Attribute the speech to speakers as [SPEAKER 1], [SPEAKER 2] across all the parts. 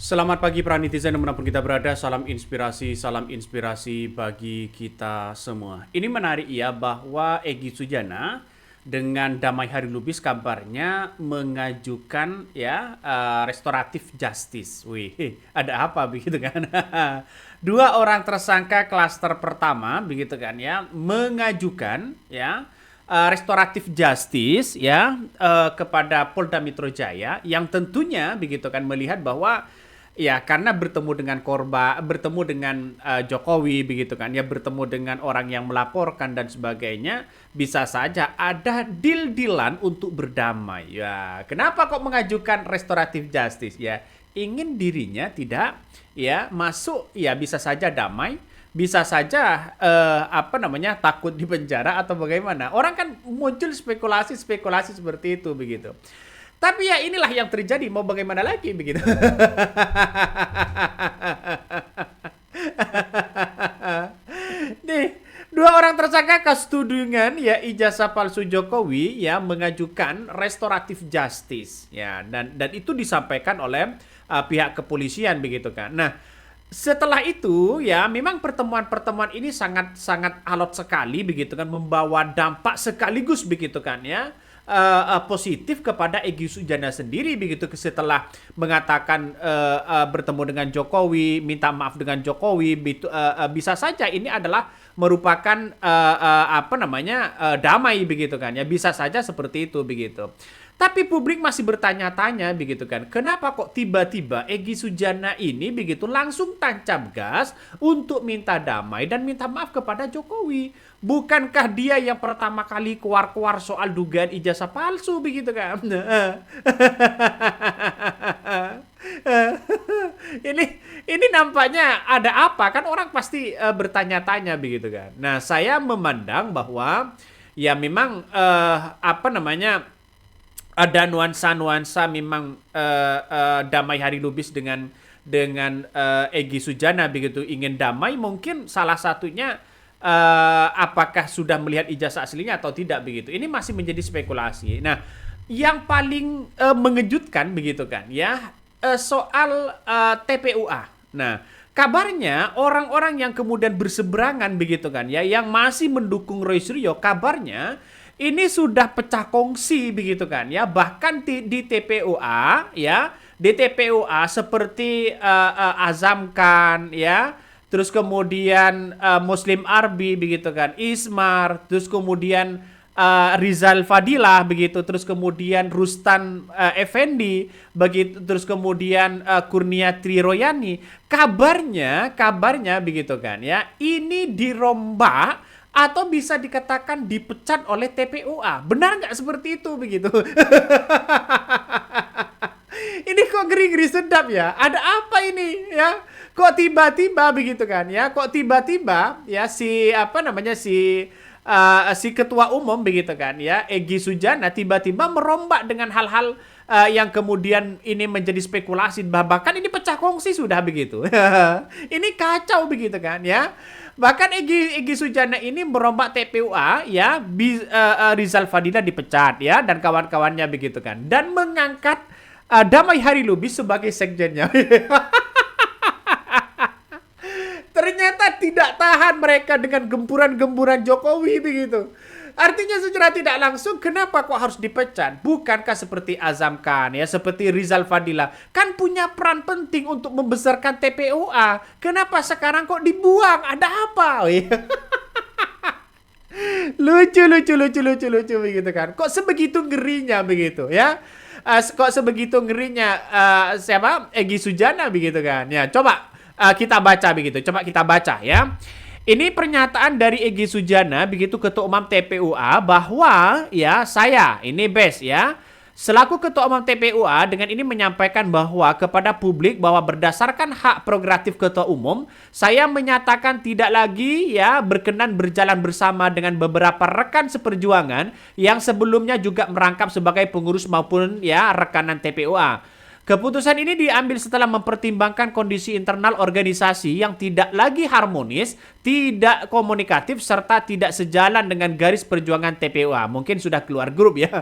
[SPEAKER 1] Selamat pagi para netizen dimanapun kita berada, salam inspirasi bagi kita semua. Ini menarik ya bahwa Egy Sujana dengan Damai Hari Lubis kabarnya mengajukan ya restoratif justice. Wih, ada apa begitu kan? Dua orang tersangka klaster pertama begitu kan ya mengajukan ya restoratif justice ya kepada Polda Metro Jaya yang tentunya begitu kan melihat bahwa ya karena bertemu dengan korban, bertemu dengan Jokowi begitu kan, ya bertemu dengan orang yang melaporkan dan sebagainya, bisa saja ada deal-dealan untuk berdamai. Ya, kenapa kok mengajukan restoratif justice ya? Ingin dirinya tidak ya masuk ya bisa saja damai, bisa saja takut di penjara atau bagaimana. Orang kan muncul spekulasi-spekulasi seperti itu begitu. Tapi ya inilah yang terjadi, mau bagaimana lagi begitu. Nih, dua orang tersangka kasus tudingan ya ijazah palsu Jokowi ya mengajukan restoratif justice ya dan itu disampaikan oleh pihak kepolisian begitu kan. Nah, setelah itu ya memang pertemuan-pertemuan ini sangat alot sekali begitu kan, membawa dampak sekaligus begitu kan ya positif kepada Egy Sujana sendiri begitu setelah mengatakan bertemu dengan Jokowi, minta maaf dengan Jokowi, bisa saja ini adalah merupakan damai begitu kan ya, bisa saja seperti itu begitu. Tapi publik masih bertanya-tanya begitu kan, kenapa kok tiba-tiba Egy Sujana ini begitu langsung tancap gas untuk minta damai dan minta maaf kepada Jokowi? Bukankah dia yang pertama kali keluar-keluar soal dugaan ijazah palsu begitu kan? ini nampaknya ada apa kan, orang pasti bertanya-tanya begitu kan. Nah, saya memandang bahwa ya memang ada nuansa-nuansa memang Damai Hari Lubis dengan Egy Sujana begitu ingin damai, mungkin salah satunya apakah sudah melihat ijazah aslinya atau tidak begitu. Ini masih menjadi spekulasi. Nah, yang paling mengejutkan begitu kan ya soal TPUA. Nah, kabarnya orang-orang yang kemudian berseberangan begitu kan ya, yang masih mendukung Roy Suryo, kabarnya ini sudah pecah kongsi begitu kan ya, bahkan di TPUA ya, di TPUA seperti Azam Khan ya, terus kemudian Muslim Arbi begitu kan, Ismar, terus kemudian Rizal Fadilah begitu, terus kemudian Rustan Effendi begitu, terus kemudian Kurnia Triroyani, kabarnya begitu kan ya, ini dirombak atau bisa dikatakan dipecat oleh TPUA. Benar nggak seperti itu begitu? Ini kok ngeri-ngeri sedap ya? Ada apa ini ya? Kok tiba-tiba begitu kan ya? Kok tiba-tiba ya si ketua umum begitu kan ya, Egy Sujana tiba-tiba merombak dengan hal-hal yang kemudian ini menjadi spekulasi, bahkan ini pecah kongsi sudah begitu. Ini kacau begitu kan ya. Bahkan Egy Sujana ini merombak TPUA ya, Rizal Fadilah dipecat ya dan kawan-kawannya begitu kan, dan mengangkat Damai Hari Lubis sebagai sekjennya. Ternyata tidak tahan mereka dengan gempuran-gempuran Jokowi begitu. Artinya secara tidak langsung, kenapa kok harus dipecat? Bukankah seperti Azam Khan ya, seperti Rizal Fadilah kan punya peran penting untuk membesarkan TPUA. Kenapa sekarang kok dibuang? Ada apa? lucu begitu kan. Kok sebegitu ngerinya begitu ya? Kok sebegitu ngerinya Egy Sujana begitu kan? Ya, coba kita baca begitu. Coba kita baca ya. Ini pernyataan dari Egy Sujana begitu, Ketua Umum TPUA, bahwa ya saya ini Bes ya, selaku Ketua Umum TPUA dengan ini menyampaikan bahwa kepada publik bahwa berdasarkan hak prerogatif Ketua Umum, saya menyatakan tidak lagi ya berkenan berjalan bersama dengan beberapa rekan seperjuangan yang sebelumnya juga merangkap sebagai pengurus maupun ya rekanan TPUA. Keputusan ini diambil setelah mempertimbangkan kondisi internal organisasi yang tidak lagi harmonis, tidak komunikatif, serta tidak sejalan dengan garis perjuangan TPUA. Mungkin sudah keluar grup ya.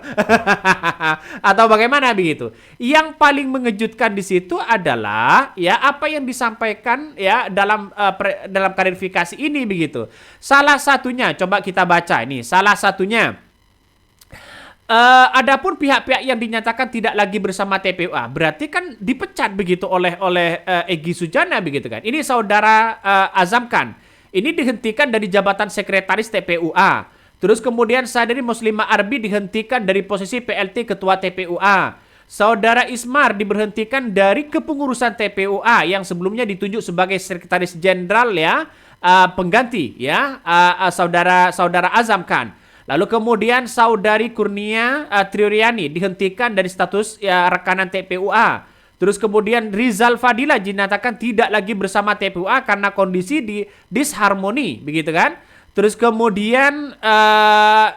[SPEAKER 1] Atau bagaimana begitu. Yang paling mengejutkan di situ adalah ya apa yang disampaikan ya dalam klarifikasi ini begitu. Salah satunya coba kita baca ini. Salah satunya adapun pihak-pihak yang dinyatakan tidak lagi bersama TPUA, berarti kan dipecat begitu oleh Egy Sujana begitu kan. Ini saudara Azam Khan. Ini dihentikan dari jabatan sekretaris TPUA. Terus kemudian Sadari Muslimah Arbi dihentikan dari posisi PLT Ketua TPUA. Saudara Ismar diberhentikan dari kepengurusan TPUA yang sebelumnya ditunjuk sebagai sekretaris jenderal ya, pengganti ya, saudara Azam Khan. Lalu kemudian saudari Kurnia Trioriani dihentikan dari status ya, rekanan TPUA. Terus kemudian Rizal Fadila dinyatakan tidak lagi bersama TPUA karena kondisi disharmoni, begitu kan? Terus kemudian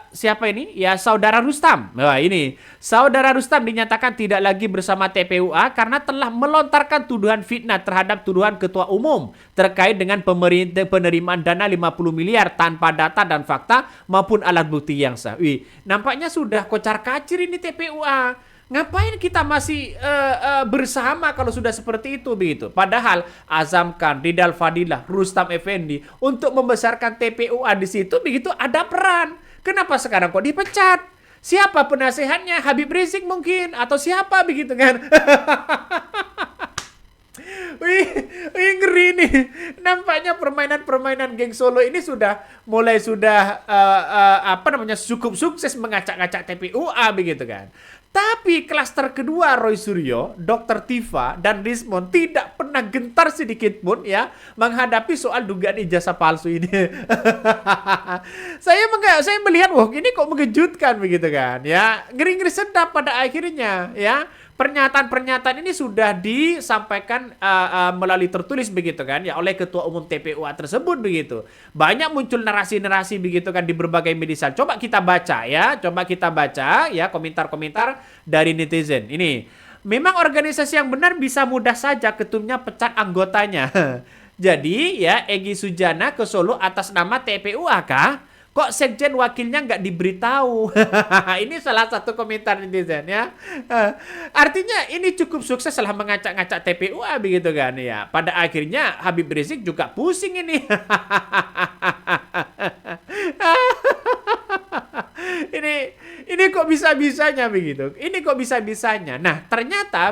[SPEAKER 1] siapa ini? Ya saudara Rustam. Wah ini saudara Rustam dinyatakan tidak lagi bersama TPUA karena telah melontarkan tuduhan fitnah terhadap tuduhan ketua umum terkait dengan penerimaan dana 50 miliar tanpa data dan fakta maupun alat bukti yang sah. Wih, nampaknya sudah kocar-kacir ini TPUA. Ngapain kita masih bersama kalau sudah seperti itu begitu? Padahal Azam Khan, Ridal Fadilah, Rustam Effendi untuk membesarkan TPUA di situ begitu ada peran. Kenapa sekarang kok dipecat? Siapa penasehatnya? Habib Rizik mungkin atau siapa begitu kan? Wih, ngeri nih. Nampaknya permainan geng Solo ini sudah cukup sukses mengacak-acak TPUA begitu kan. Tapi klaster kedua Roy Suryo, Dr. Tifa dan Rismon tidak pernah gentar sedikit pun ya menghadapi soal dugaan ijazah palsu ini. Saya melihat wah ini kok mengejutkan begitu kan ya. Ngeri-ngeri sedap pada akhirnya ya. Pernyataan-pernyataan ini sudah disampaikan melalui tertulis begitu kan ya oleh ketua umum TPUA tersebut begitu. Banyak muncul narasi-narasi begitu kan di berbagai media. Coba kita baca ya komentar-komentar dari netizen. Ini memang organisasi yang benar bisa mudah saja ketumnya pecat anggotanya. Jadi ya Egy Sujana ke Solo atas nama TPUA kah? Kok sekjen wakilnya nggak diberitahu? Ini salah satu komentar netizen ya. Artinya ini cukup sukses setelah mengacak-ngacak TPUA begitu kan ya. Pada akhirnya Habib Rizik juga pusing ini. Ini kok bisa-bisanya begitu. Ini kok bisa-bisanya. Nah, ternyata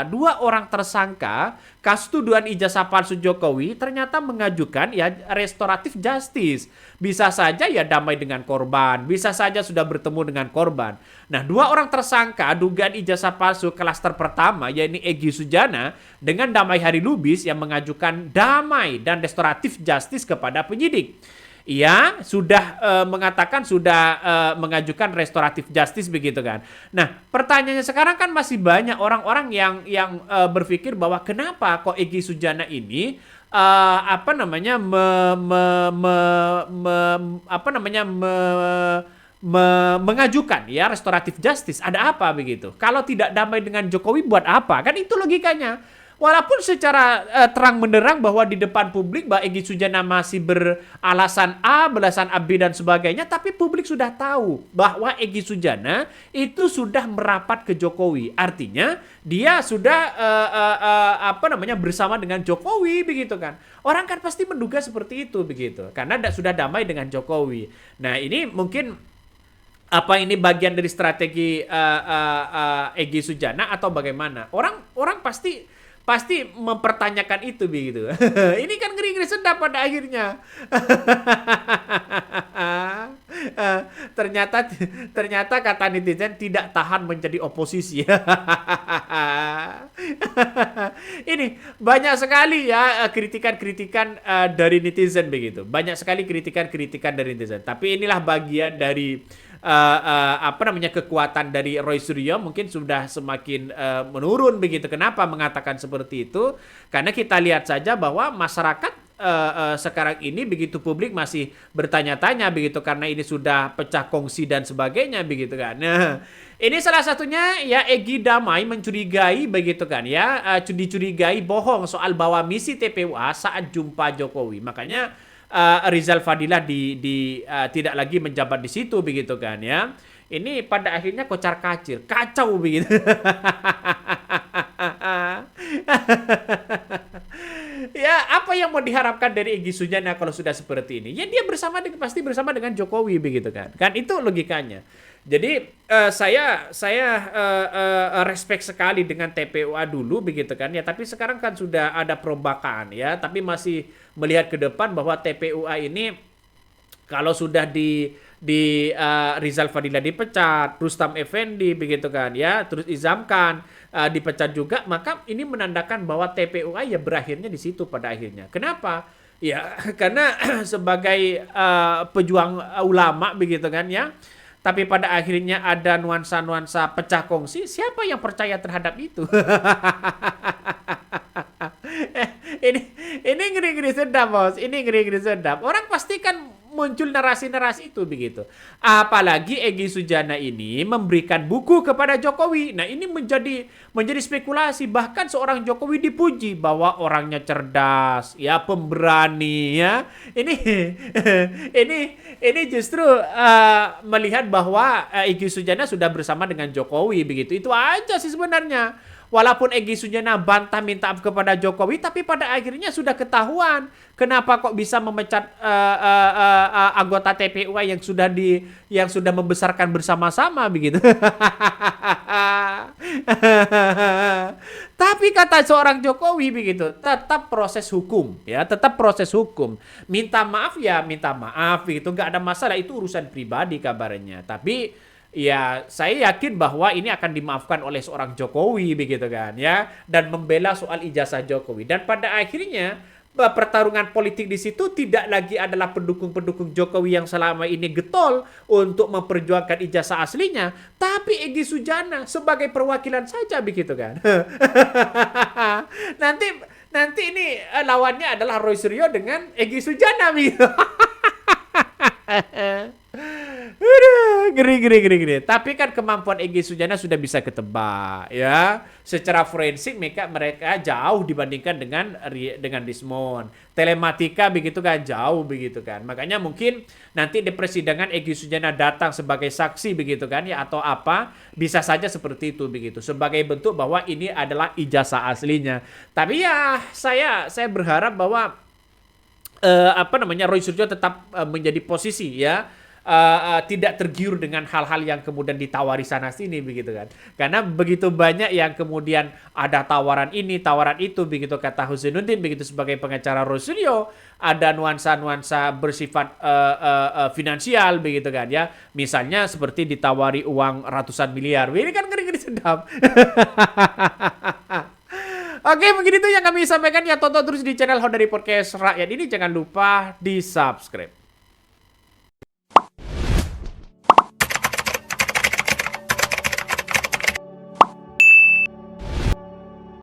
[SPEAKER 1] dua orang tersangka kasus tuduhan ijazah palsu Jokowi ternyata mengajukan ya restoratif justice. Bisa saja ya damai dengan korban, bisa saja sudah bertemu dengan korban. Nah, dua orang tersangka dugaan ijazah palsu klaster pertama yakni Egy Sujana dengan Damai Hari Lubis yang mengajukan damai dan restoratif justice kepada penyidik. Ia sudah mengatakan sudah mengajukan restoratif justice begitu kan. Nah, pertanyaannya sekarang kan masih banyak orang-orang yang berpikir bahwa kenapa kok Egy Sujana ini mengajukan ya restoratif justice. Ada apa begitu? Kalau tidak damai dengan Jokowi buat apa? Kan itu logikanya. Walaupun secara terang benderang bahwa di depan publik bahwa Egy Sujana masih beralasan A, beralasan AB dan sebagainya, tapi publik sudah tahu bahwa Egy Sujana itu sudah merapat ke Jokowi. Artinya dia sudah bersama dengan Jokowi begitu kan. Orang kan pasti menduga seperti itu begitu karena sudah damai dengan Jokowi. Nah, ini mungkin apa ini bagian dari strategi Egy Sujana atau bagaimana? Orang pasti mempertanyakan itu begitu. Ini kan ngeri-ngeri sedap pada akhirnya. Ternyata kata netizen tidak tahan menjadi oposisi. Ini banyak sekali ya kritikan-kritikan dari netizen begitu. Banyak sekali kritikan-kritikan dari netizen. Tapi inilah bagian dari kekuatan dari Roy Suryo mungkin sudah semakin menurun begitu. Kenapa mengatakan seperti itu? Karena kita lihat saja bahwa masyarakat sekarang ini begitu publik masih bertanya-tanya begitu karena ini sudah pecah kongsi dan sebagainya begitu kan. Nah, ini salah satunya ya Egy Damai mencurigai begitu kan ya, dicurigai bohong soal bawa misi TPUA saat jumpa Jokowi. Makanya Rizal Fadilah tidak lagi menjabat di situ begitu kan ya. Ini pada akhirnya kocar kacir, kacau begitu. Ya, apa yang mau diharapkan dari Egy Sujana kalau sudah seperti ini? Ya dia pasti bersama dengan Jokowi begitu kan. Kan itu logikanya. Jadi saya respect sekali dengan TPUA dulu begitu kan ya, tapi sekarang kan sudah ada perombakan ya, tapi masih melihat ke depan bahwa TPUA ini kalau sudah Rizal Fadilah dipecat, Rustam Effendi begitu kan ya, terus Izam Khan dipecat juga, maka ini menandakan bahwa TPUA ya berakhirnya di situ pada akhirnya. Kenapa? Ya karena sebagai pejuang ulama begitu kan ya, tapi pada akhirnya ada nuansa-nuansa pecah kongsi. Siapa yang percaya terhadap itu? ini ini ngeri-ngeri sedap, bos. Ini ngeri-ngeri sedap. Orang pasti kan muncul narasi-narasi itu begitu. Apalagi Egy Sujana ini memberikan buku kepada Jokowi. Nah, ini menjadi spekulasi. Bahkan seorang Jokowi dipuji bahwa orangnya cerdas, ya, pemberani, ya. Ini ini justru melihat bahwa Egy Sujana sudah bersama dengan Jokowi begitu. Itu aja sih sebenarnya. Walaupun Egy Sujana bantah minta maaf kepada Jokowi, tapi pada akhirnya sudah ketahuan kenapa kok bisa memecat anggota TPUA yang sudah membesarkan bersama-sama begitu. Tapi kata seorang Jokowi begitu, tetap proses hukum ya, tetap proses hukum. Minta maaf ya minta maaf begitu, nggak ada masalah, itu urusan pribadi kabarnya. Tapi ya, saya yakin bahwa ini akan dimaafkan oleh seorang Jokowi begitu kan ya, dan membela soal ijazah Jokowi. Dan pada akhirnya pertarungan politik di situ tidak lagi adalah pendukung-pendukung Jokowi yang selama ini getol untuk memperjuangkan ijazah aslinya, tapi Egy Sujana sebagai perwakilan saja begitu kan. nanti ini lawannya adalah Roy Suryo dengan Egy Sujana begitu. Ngeri. Tapi kan kemampuan Egy Sujana sudah bisa ketebak ya. Secara forensik mereka jauh dibandingkan dengan Desmond. Telematika begitu kan jauh begitu kan. Makanya mungkin nanti di persidangan Egy Sujana datang sebagai saksi begitu kan ya, atau apa, bisa saja seperti itu begitu. Sebagai bentuk bahwa ini adalah ijazah aslinya. Tapi ya saya berharap bahwa Roy Suryo tetap menjadi posisi ya, tidak tergiur dengan hal-hal yang kemudian ditawari sana sini begitu kan. Karena begitu banyak yang kemudian ada tawaran ini, tawaran itu begitu, kata Husainudin begitu sebagai pengacara Roy Suryo, ada nuansa-nuansa bersifat finansial begitu kan ya. Misalnya seperti ditawari uang ratusan miliar. Ini kan ngeri-ngeri sedap. Oke, begitu yang kami sampaikan ya. Tonton terus di channel Honda Podcast Rakyat ini, jangan lupa di subscribe.